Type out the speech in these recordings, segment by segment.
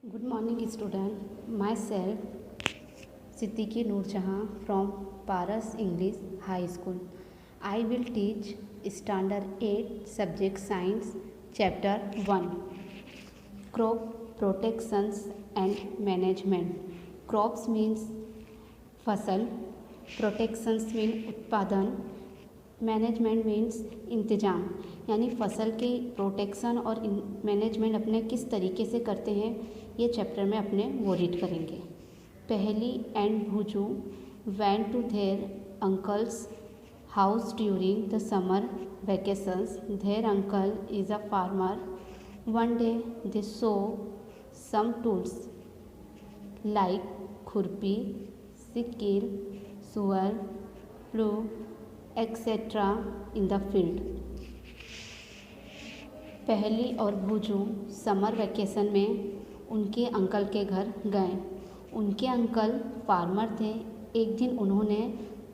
Good morning, student. Myself, Siddiqui Noorjahan from Paras English High School. I will teach Standard 8 Subject Science, Chapter 1. Crop Protections and Management. Crops means फसल, protections mean उत्पादन, management means इंतज़ाम। यानी फसल की protection और management अपने किस तरीके से करते हैं ये चैप्टर में अपने वो रीड करेंगे। Paheli and Boojho went to their uncle's house during the summer vacations. Their uncle is a farmer. One day they saw some tools like khurpi, sickle, sower, plough etcetera in the field. Paheli और भूजू summer vacation में उनके uncle के घर गए। उनके uncle farmer थे। एक दिन उन्होंने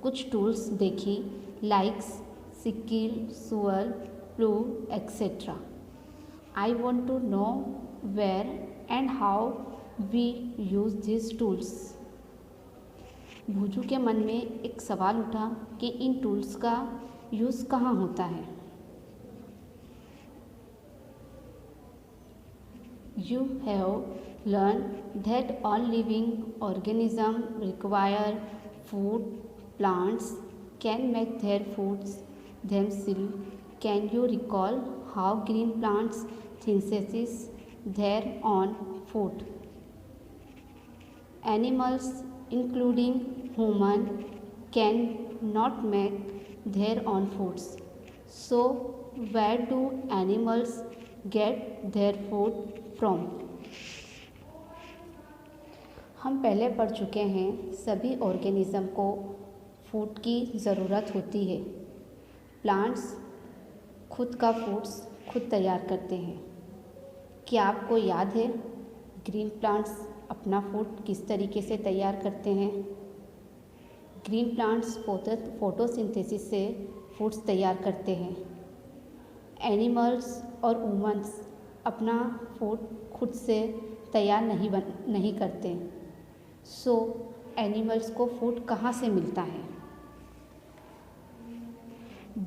कुछ टूल्स देखी likes sickle, sower, plough etcetera. I want to know where and how we use this tools. Boojho के मन में एक सवाल उठा कि इन टूल्स का यूज़ कहाँ होता है। You have learned that all living organisms require food. Plants can make their foods themselves. Can you recall how green plants synthesize their own food? Animals, including human, can not make their own foods. So, where do animals get their food from? हम पहले पढ़ चुके हैं सभी organism को food की ज़रूरत होती है। प्लांट्स खुद का फूड्स खुद तैयार करते हैं। क्या आपको याद है ग्रीन प्लांट्स अपना फूड किस तरीके से तैयार करते हैं? ग्रीन प्लांट्स फोटोसिंथेसिस से फूड्स तैयार करते हैं। एनिमल्स और ह्यूमन्स अपना फूड खुद से तैयार नहीं करते। सो एनिमल्स को फूड कहाँ से मिलता है?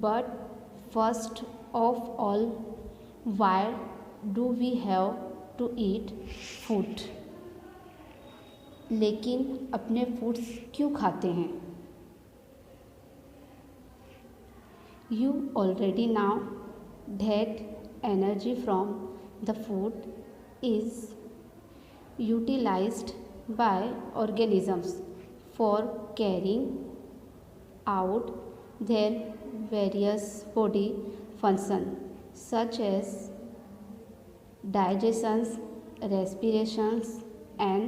But first of all why do we have to eat food? लेकिन अपने फूड्स क्यों खाते हैं? You already know that energy from the food is utilized by organisms for carrying out their various body functions such as digestion, respiration and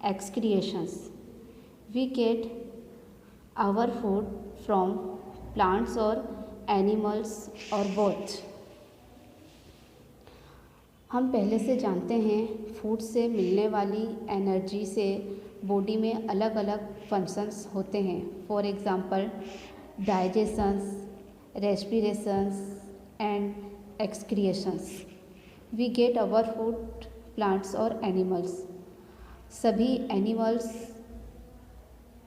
excretions. We get our food from plants or animals or both. हम पहले से जानते हैं food से मिलने वाली energy से body में अलग अलग फंक्शंस होते हैं। For example digestions, respirations and excretions. We get our food plants और एनिमल्स। सभी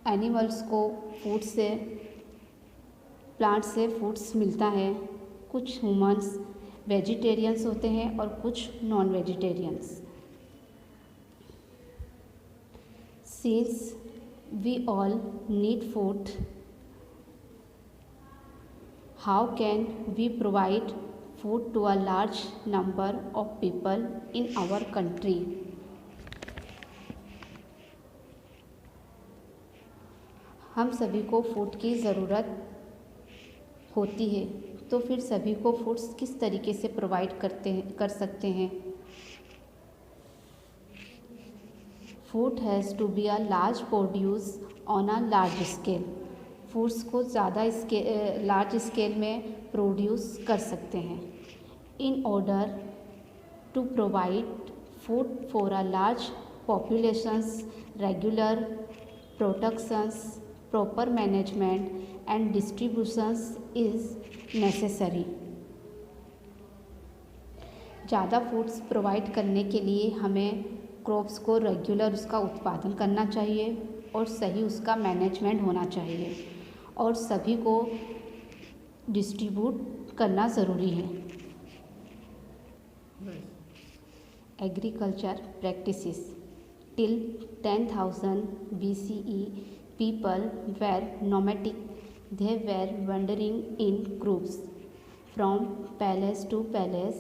एनिमल्स को फूड से प्लांट से फूड्स मिलता है। कुछ ह्यूमन्स वेजिटेरियंस होते हैं और कुछ non vegetarians. Since we all need food, how can we provide food to a large number of people in our country? हम सभी को फूड की ज़रूरत होती है, तो फिर सभी को फूड्स किस तरीके से प्रोवाइड कर सकते हैं? Food has to be a large produce on a large scale. Foods को ज़्यादा लार्ज स्केल में प्रोड्यूस कर सकते हैं। In order to provide food for a large populations, regular productions, proper management and distributions is necessary. ज़्यादा foods provide करने के लिए हमें क्रॉप्स को रेगुलर उसका उत्पादन करना चाहिए और सही उसका मैनेजमेंट होना चाहिए और सभी को डिस्ट्रीब्यूट करना ज़रूरी है। Agriculture practices till 10,000 BCE people were nomadic. They were wandering in groups from palace to palace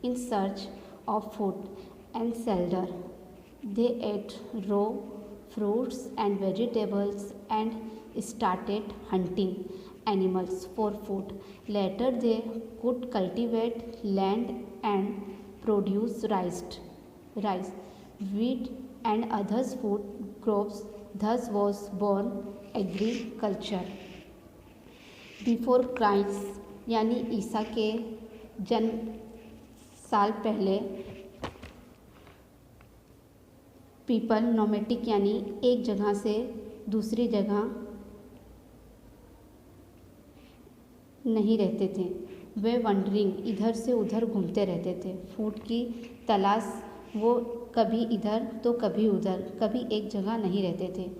in search of food and shelter. They ate raw fruits and vegetables and started hunting animals for food. Later they could cultivate land and produce rice, wheat and other food crops. Thus was born agriculture. Before Christ यानी ईसा के जन्म साल पहले people नोमेटिक यानी एक जगह से दूसरी जगह नहीं रहते थे। वे वंडरिंग इधर से उधर घूमते रहते थे। फूड की तलाश वो कभी इधर तो कभी उधर, कभी एक जगह नहीं रहते थे।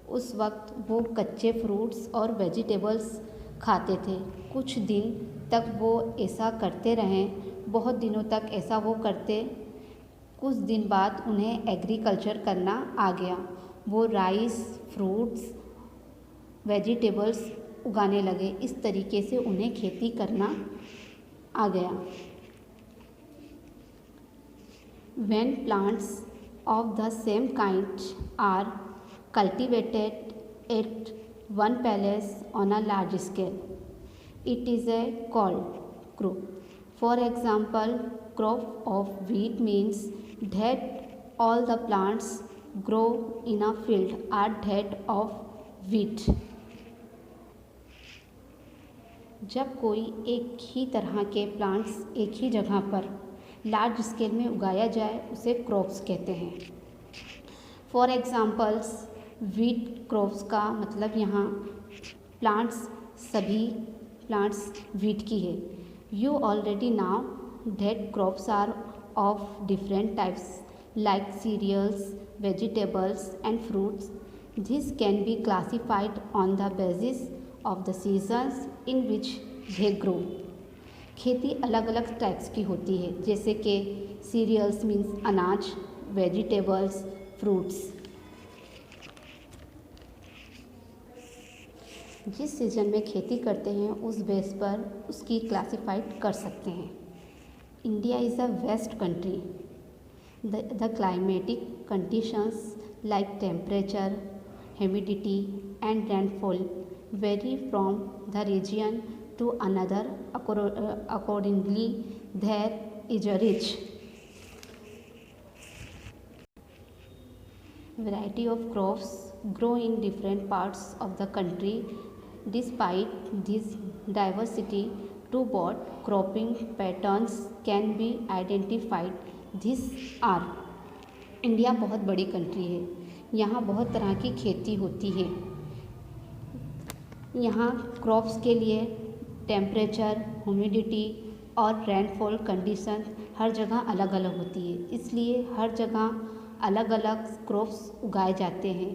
उस वक्त वो कच्चे फ्रूट्स और वेजिटेबल्स खाते थे। कुछ दिन तक वो ऐसा करते रहे, बहुत दिनों तक ऐसा वो करते। कुछ दिन बाद उन्हें एग्रीकल्चर करना आ गया। वो राइस, फ्रूट्स, वेजिटेबल्स उगाने लगे। इस तरीके से उन्हें खेती करना आ गया। When plants of the same kind are cultivated at one place on a large scale, it is called crop. For example, crop of wheat means that all the plants grow in a field are that of wheat. जब कोई एक ही तरह के plants एक ही जगह पर large scale में उगाया जाए उसे क्रॉप्स कहते हैं। फॉर एग्ज़ाम्पल्स वीट क्रॉप्स का मतलब यहाँ प्लांट्स सभी प्लांट्स वीट की है। You already now that crops are of different types like cereals, vegetables and fruits. This can be classified on the basis of the seasons in which they grow. खेती अलग अलग types की होती है, जैसे कि सीरियल्स मीन्स अनाज, vegetables, fruits. जिस सीजन में खेती करते हैं उस बेस पर उसकी क्लासिफाइड कर सकते हैं. India is a vast country. The climatic conditions like temperature, humidity and rainfall vary from the region to another. Accordingly, there is a rich variety of crops grow in different parts of the country. Despite this diversity, two broad cropping patterns can be identified. These are India बहुत बड़ी country है. यहाँ बहुत तरह की खेती होती है. यहाँ क्रॉप्स के लिए टेम्परेचर, ह्यूमिडिटी और रेनफॉल कंडीशन हर जगह अलग अलग होती है, इसलिए हर जगह अलग अलग क्रॉप्स उगाए जाते हैं.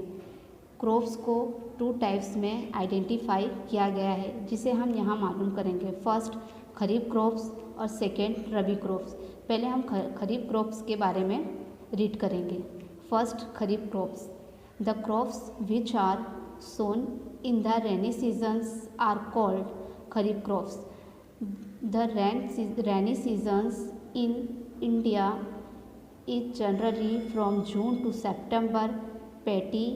क्रॉप्स को 2 टाइप्स में आइडेंटिफाई किया गया है, जिसे हम यहाँ मालूम करेंगे. फर्स्ट खरीफ क्रॉप्स और सेकेंड रबी क्रॉप्स. पहले हम खरीफ क्रॉप्स के बारे में रीड करेंगे. First kharif crops. The crops which are sown in the rainy seasons are called kharif crops. The rainy seasons in India is generally from June to September. Paddy,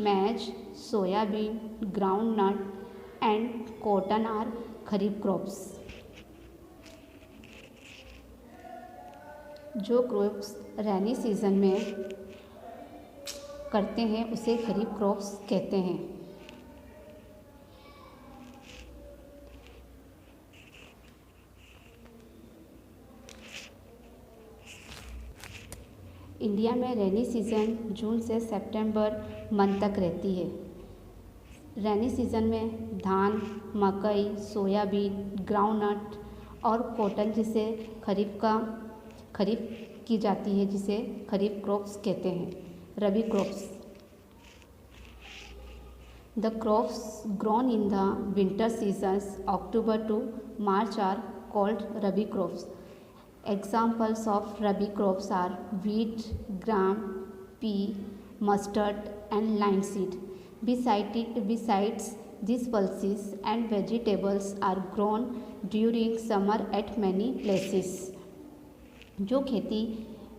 maize, soybean, groundnut and cotton are kharif crops. जो crops rainy season में करते हैं उसे खरीफ crops कहते हैं. India में रैनी season जून से सितंबर month तक रहती है. रैनी सीज़न में धान, मकई, सोयाबीन, ग्राउंडनट और कॉटन जिसे खरीफ की जाती है जिसे खरीफ क्रॉप्स कहते हैं। रबी crops. The crops grown in the winter seasons October to March are called Rabi crops. Examples of Rabi crops are wheat, gram, pea, mustard and linseed. Besides these pulses and vegetables are grown during summer at many places. जो खेती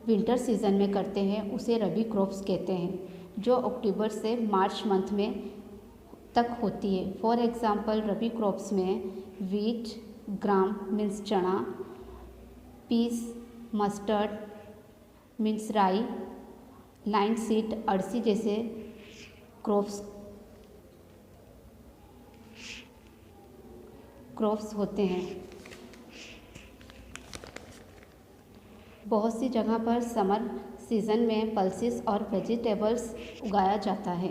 winter season में करते हैं उसे रबी crops कहते हैं, जो अक्टूबर से मार्च मंथ में तक होती है। फॉर एग्ज़ाम्पल रबी क्रॉप्स में वीट, ग्राम मीन्स चना, पीस, मस्टर्ड मीन्स राई, लाइन सीड अरसी जैसे क्रॉप्स होते हैं। बहुत सी जगह पर समर सीज़न में पल्सेस और वेजिटेबल्स उगाया जाता है।